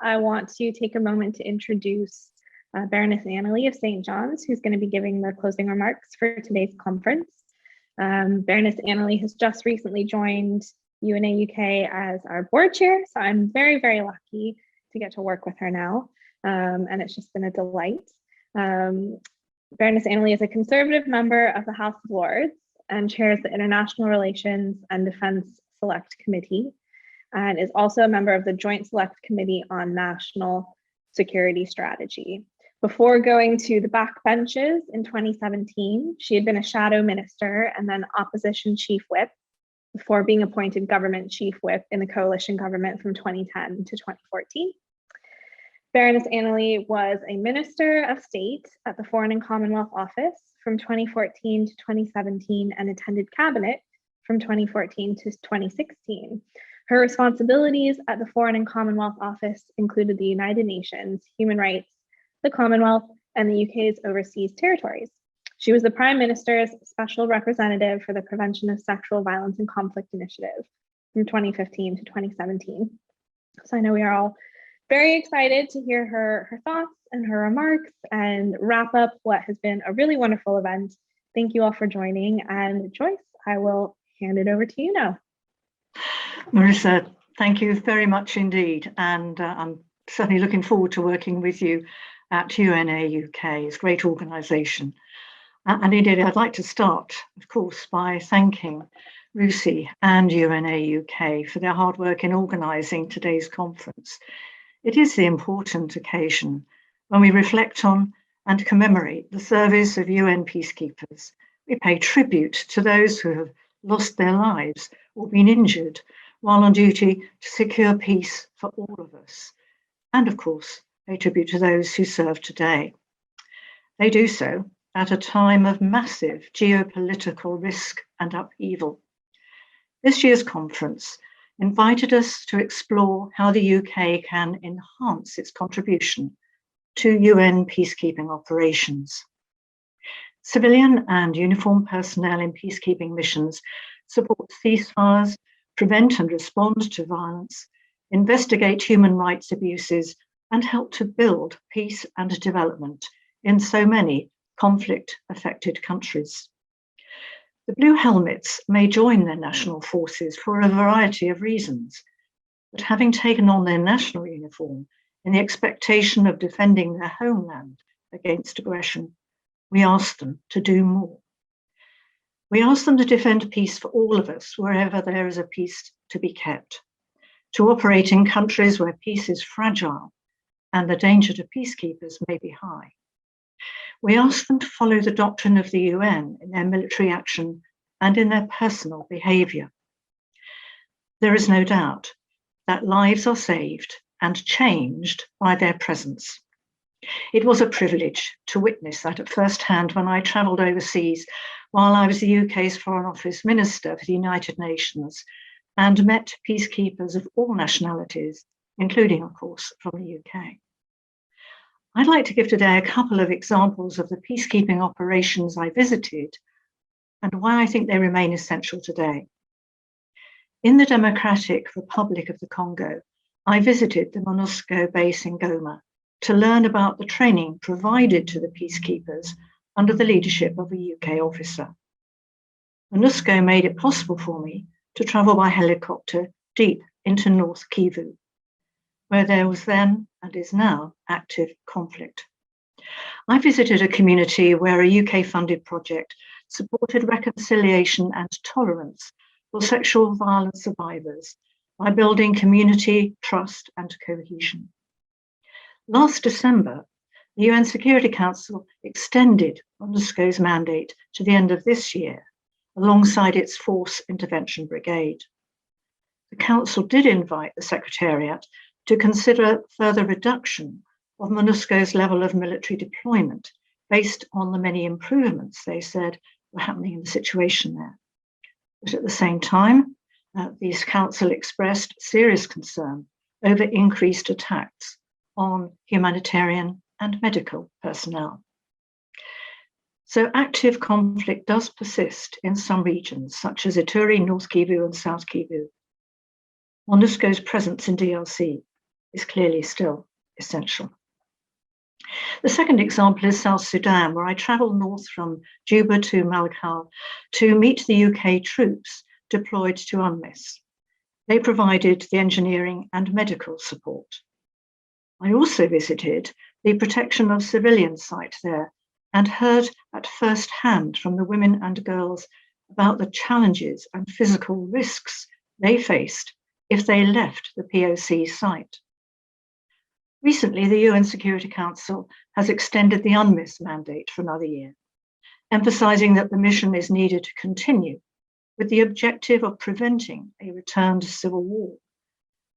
I want to take a moment to introduce Baroness Anelay of St. John's, who's going to be giving the closing remarks for today's conference. Baroness Anelay has just recently joined UNA UK as our board chair, so I'm very, very lucky to get to work with her now, and it's just been a delight. Baroness Anelay is a Conservative member of the House of Lords and chairs the International Relations and Defence Select Committee, and is also a member of the Joint Select Committee on National Security Strategy. Before going to the backbenches in 2017, she had been a shadow minister and then opposition chief whip before being appointed government chief whip in the coalition government from 2010 to 2014. Baroness Anelay was a Minister of State at the Foreign and Commonwealth Office from 2014 to 2017 and attended Cabinet from 2014 to 2016. Her responsibilities at the Foreign and Commonwealth Office included the United Nations, human rights, the Commonwealth, and the UK's overseas territories. She was the Prime Minister's Special Representative for the Prevention of Sexual Violence and Conflict Initiative from 2015 to 2017. So I know we are all very excited to hear her thoughts and her remarks and wrap up what has been a really wonderful event. Thank you all for joining. And Joyce, I will hand it over to you now. Marissa, thank you very much indeed. And I'm certainly looking forward to working with you at UNA UK. It's a great organisation. And indeed, I'd like to start, of course, by thanking RUSI and UNA UK for their hard work in organising today's conference. It is the important occasion when we reflect on and commemorate the service of UN peacekeepers. We pay tribute to those who have lost their lives or been injured while on duty to secure peace for all of us. And of course, pay tribute to those who serve today. They do so at a time of massive geopolitical risk and upheaval. This year's conference invited us to explore how the UK can enhance its contribution to UN peacekeeping operations. Civilian and uniformed personnel in peacekeeping missions support ceasefires, prevent and respond to violence, investigate human rights abuses, and help to build peace and development in so many conflict-affected countries. The Blue Helmets may join their national forces for a variety of reasons, but having taken on their national uniform in the expectation of defending their homeland against aggression, we ask them to do more. We ask them to defend peace for all of us wherever there is a peace to be kept, to operate in countries where peace is fragile and the danger to peacekeepers may be high. We ask them to follow the doctrine of the UN in their military action and in their personal behaviour. There is no doubt that lives are saved and changed by their presence. It was a privilege to witness that at first hand when I travelled overseas while I was the UK's Foreign Office Minister for the United Nations and met peacekeepers of all nationalities, including, of course, from the UK. I'd like to give today a couple of examples of the peacekeeping operations I visited and why I think they remain essential today. In the Democratic Republic of the Congo, I visited the MONUSCO base in Goma to learn about the training provided to the peacekeepers under the leadership of a UK officer. MONUSCO made it possible for me to travel by helicopter deep into North Kivu, where there was then and is now active conflict. I visited a community where a UK-funded project supported reconciliation and tolerance for sexual violence survivors by building community trust and cohesion. Last December, the UN Security Council extended MONUSCO's mandate to the end of this year, alongside its Force Intervention Brigade. The Council did invite the Secretariat to consider further reduction of MONUSCO's level of military deployment based on the many improvements they said were happening in the situation there. But at the same time, the Council expressed serious concern over increased attacks on humanitarian and medical personnel. So active conflict does persist in some regions, such as Ituri, North Kivu, and South Kivu. MONUSCO's presence in DRC is clearly still essential. The second example is South Sudan, where I travelled north from Juba to Malakal to meet the UK troops deployed to UNMISS. They provided the engineering and medical support. I also visited the protection of civilians site there and heard at first hand from the women and girls about the challenges and physical risks they faced if they left the POC site. Recently, the UN Security Council has extended the UNMISS mandate for another year, emphasising that the mission is needed to continue with the objective of preventing a return to civil war,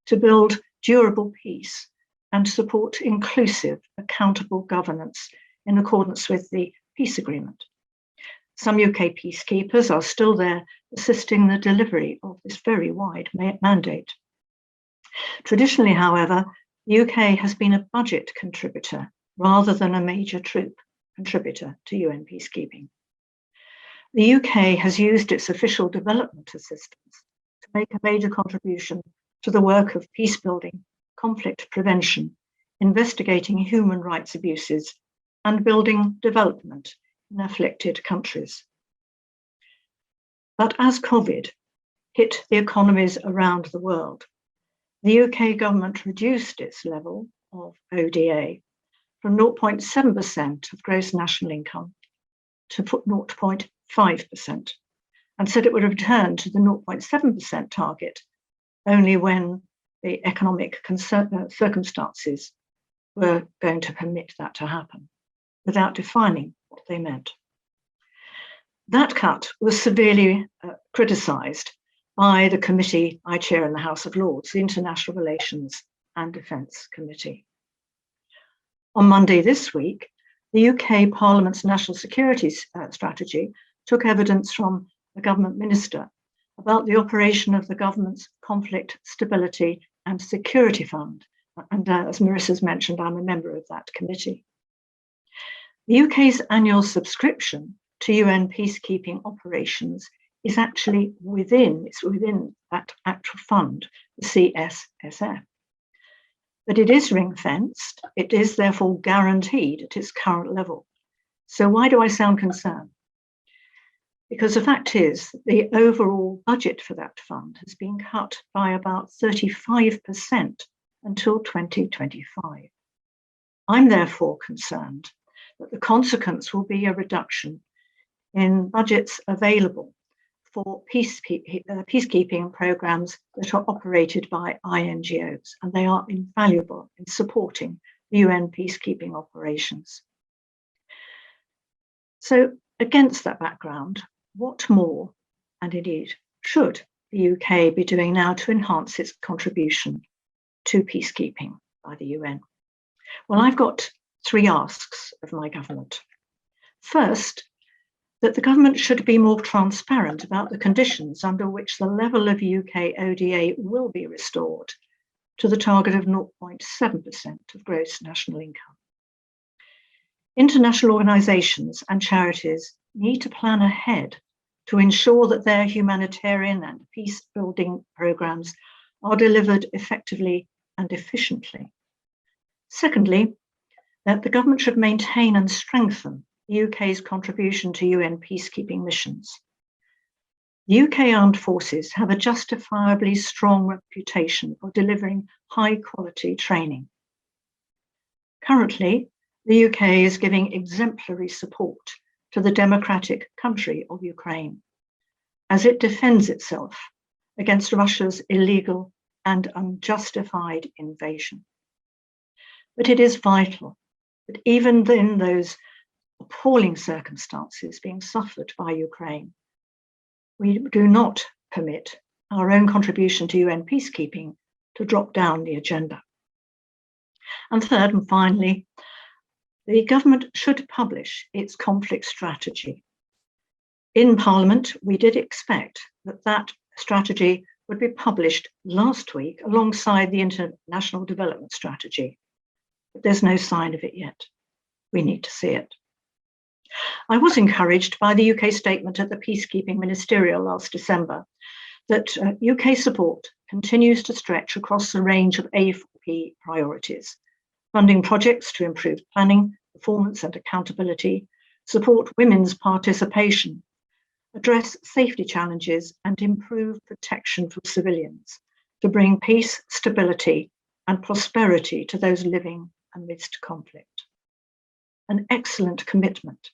to build durable peace and support inclusive, accountable governance in accordance with the peace agreement. Some UK peacekeepers are still there assisting the delivery of this very wide mandate. Traditionally, however, the UK has been a budget contributor rather than a major troop contributor to UN peacekeeping. The UK has used its official development assistance to make a major contribution to the work of peace building, conflict prevention, investigating human rights abuses, and building development in afflicted countries. But as COVID hit the economies around the world, the UK government reduced its level of ODA from 0.7% of gross national income to 0.5%, and said it would return to the 0.7% target only when the economic circumstances were going to permit that to happen, without defining what they meant. That cut was severely criticised by the committee I chair in the House of Lords, the International Relations and Defence Committee. On Monday this week, the UK Parliament's National Security Strategy took evidence from the government minister about the operation of the government's Conflict, Stability and Security Fund. And as Marissa's mentioned, I'm a member of that committee. The UK's annual subscription to UN peacekeeping operations is actually within that actual fund, the CSSF. But it is ring-fenced, it is therefore guaranteed at its current level. So why do I sound concerned? Because the fact is the overall budget for that fund has been cut by about 35% until 2025. I'm therefore concerned that the consequence will be a reduction in budgets available for peacekeeping programs that are operated by INGOs, and they are invaluable in supporting the UN peacekeeping operations. So against that background, what more, and indeed should, the UK be doing now to enhance its contribution to peacekeeping by the UN? Well, I've got three asks of my government. First, that the government should be more transparent about the conditions under which the level of UK ODA will be restored to the target of 0.7% of gross national income. International organisations and charities need to plan ahead to ensure that their humanitarian and peace-building programmes are delivered effectively and efficiently. Secondly, that the government should maintain and strengthen the UK's contribution to UN peacekeeping missions. The UK Armed Forces have a justifiably strong reputation for delivering high-quality training. Currently, the UK is giving exemplary support to the democratic country of Ukraine as it defends itself against Russia's illegal and unjustified invasion. But it is vital that even in those appalling circumstances being suffered by Ukraine, we do not permit our own contribution to UN peacekeeping to drop down the agenda. And third and finally, the government should publish its conflict strategy. In Parliament, we did expect that that strategy would be published last week alongside the International Development Strategy. But there's no sign of it yet. We need to see it. I was encouraged by the UK statement at the Peacekeeping Ministerial last December that UK support continues to stretch across the range of CSDP priorities, funding projects to improve planning, performance and accountability, support women's participation, address safety challenges and improve protection for civilians to bring peace, stability and prosperity to those living amidst conflict. An excellent commitment.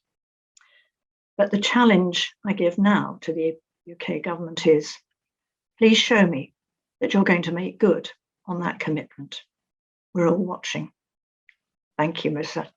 But the challenge I give now to the UK government is, please show me that you're going to make good on that commitment. We're all watching. Thank you, Marissa.